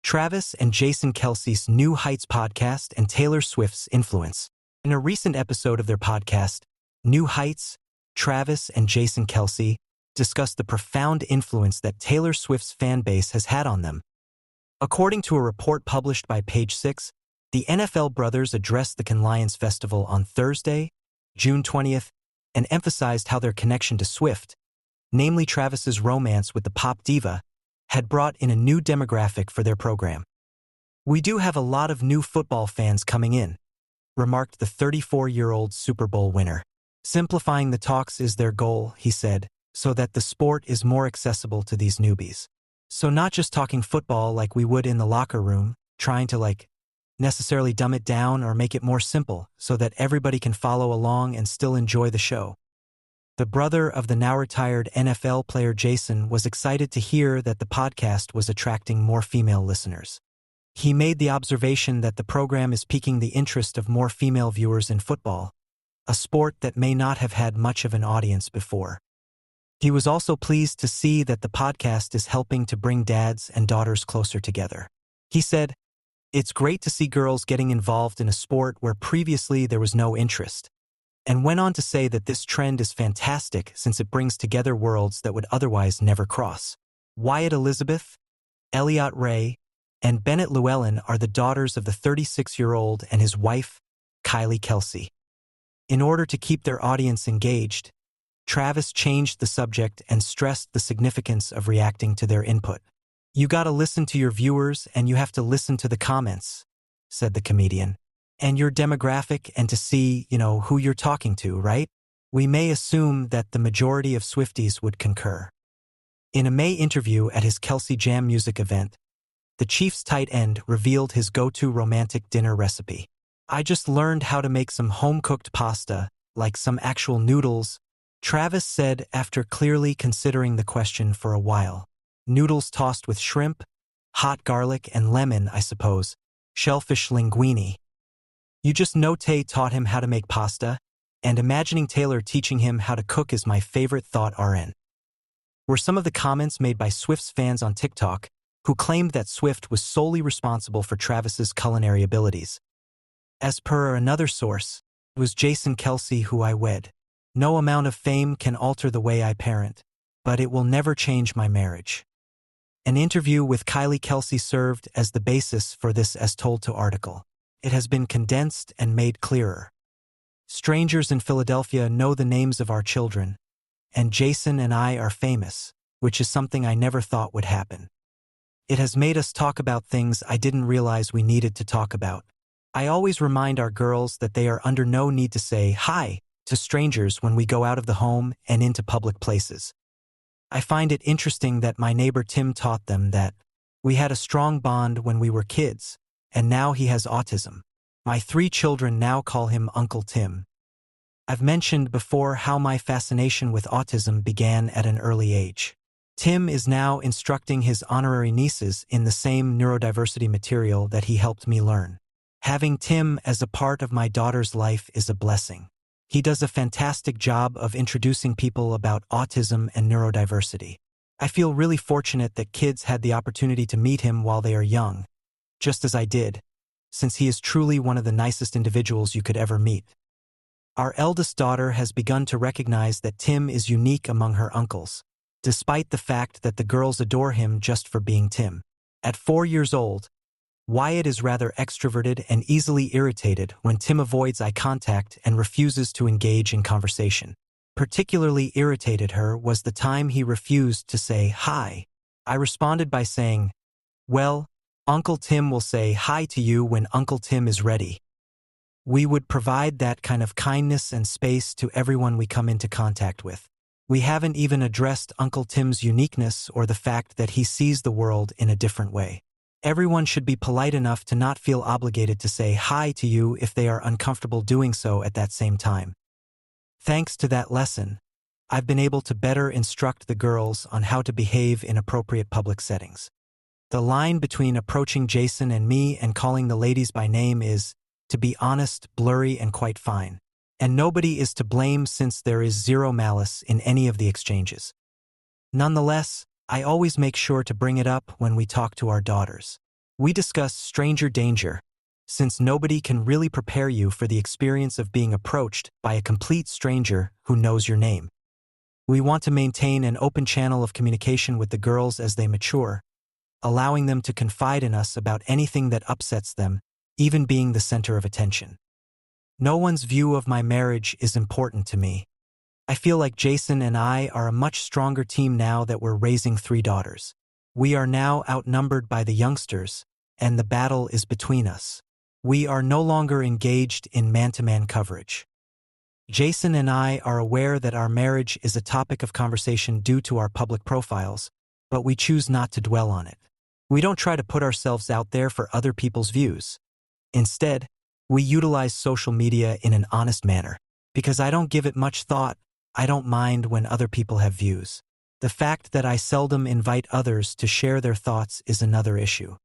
Travis and Jason Kelce's New Heights podcast and Taylor Swift's influence. In a recent episode of their podcast, New Heights, Travis and Jason Kelce discussed the profound influence that Taylor Swift's fan base has had on them. According to a report published by Page 6, the NFL brothers addressed the Cannes Lions Festival on Thursday, June 20th, and emphasized how their connection to Swift, namely Travis's romance with the pop diva, had brought in a new demographic for their program. "We do have a lot of new football fans coming in," remarked the 34-year-old Super Bowl winner. "Simplifying the talks is their goal," he said, "so that the sport is more accessible to these newbies. So not just talking football like we would in the locker room, trying to necessarily dumb it down or make it more simple so that everybody can follow along and still enjoy the show." The brother of the now-retired NFL player Jason was excited to hear that the podcast was attracting more female listeners. He made the observation that the program is piquing the interest of more female viewers in football, a sport that may not have had much of an audience before. He was also pleased to see that the podcast is helping to bring dads and daughters closer together. He said, "It's great to see girls getting involved in a sport where previously there was no interest," and went on to say that this trend is fantastic since it brings together worlds that would otherwise never cross. Wyatt Elizabeth, Elliot Ray, and Bennett Llewellyn are the daughters of the 36-year-old and his wife, Kylie Kelce. In order to keep their audience engaged, Travis changed the subject and stressed the significance of reacting to their input. "You gotta listen to your viewers and you have to listen to the comments," said the comedian. "And your demographic and to see, who you're talking to, right? We may assume that the majority of Swifties would concur." In a May interview at his Kelce Jam music event, the Chiefs tight end revealed his go-to romantic dinner recipe. "I just learned how to make some home-cooked pasta, like some actual noodles," Travis said after clearly considering the question for a while. "Noodles tossed with shrimp, hot garlic, and lemon, I suppose. Shellfish linguine." "You just know Tay taught him how to make pasta, and imagining Taylor teaching him how to cook is my favorite thought RN," were some of the comments made by Swift's fans on TikTok, who claimed that Swift was solely responsible for Travis's culinary abilities. As per another source, "It was Jason Kelce who I wed. No amount of fame can alter the way I parent, but it will never change my marriage." An interview with Kylie Kelce served as the basis for this As Told To article. It has been condensed and made clearer. "Strangers in Philadelphia know the names of our children, and Jason and I are famous, which is something I never thought would happen. It has made us talk about things I didn't realize we needed to talk about. I always remind our girls that they are under no need to say hi to strangers when we go out of the home and into public places. I find it interesting that my neighbor Tim taught them that. We had a strong bond when we were kids, and now he has autism. My 3 children now call him Uncle Tim." I've mentioned before how my fascination with autism began at an early age. Tim is now instructing his honorary nieces in the same neurodiversity material that he helped me learn. Having Tim as a part of my daughter's life is a blessing. He does a fantastic job of introducing people about autism and neurodiversity. I feel really fortunate that kids had the opportunity to meet him while they are young, just as I did, since he is truly one of the nicest individuals you could ever meet. Our eldest daughter has begun to recognize that Tim is unique among her uncles, despite the fact that the girls adore him just for being Tim. At 4 years old, Wyatt is rather extroverted and easily irritated when Tim avoids eye contact and refuses to engage in conversation. Particularly irritated her was the time he refused to say hi. I responded by saying, "Well, Uncle Tim will say hi to you when Uncle Tim is ready." We would provide that kind of kindness and space to everyone we come into contact with. We haven't even addressed Uncle Tim's uniqueness or the fact that he sees the world in a different way. Everyone should be polite enough to not feel obligated to say hi to you if they are uncomfortable doing so at that same time. Thanks to that lesson, I've been able to better instruct the girls on how to behave in appropriate public settings. The line between approaching Jason and me and calling the ladies by name is, to be honest, blurry and quite fine. And nobody is to blame since there is zero malice in any of the exchanges. Nonetheless, I always make sure to bring it up when we talk to our daughters. We discuss stranger danger, since nobody can really prepare you for the experience of being approached by a complete stranger who knows your name. We want to maintain an open channel of communication with the girls as they mature, allowing them to confide in us about anything that upsets them, even being the center of attention. No one's view of my marriage is important to me. I feel like Jason and I are a much stronger team now that we're raising 3 daughters. We are now outnumbered by the youngsters, and the battle is between us. We are no longer engaged in man-to-man coverage. Jason and I are aware that our marriage is a topic of conversation due to our public profiles, but we choose not to dwell on it. We don't try to put ourselves out there for other people's views. Instead, we utilize social media in an honest manner. Because I don't give it much thought, I don't mind when other people have views. The fact that I seldom invite others to share their thoughts is another issue.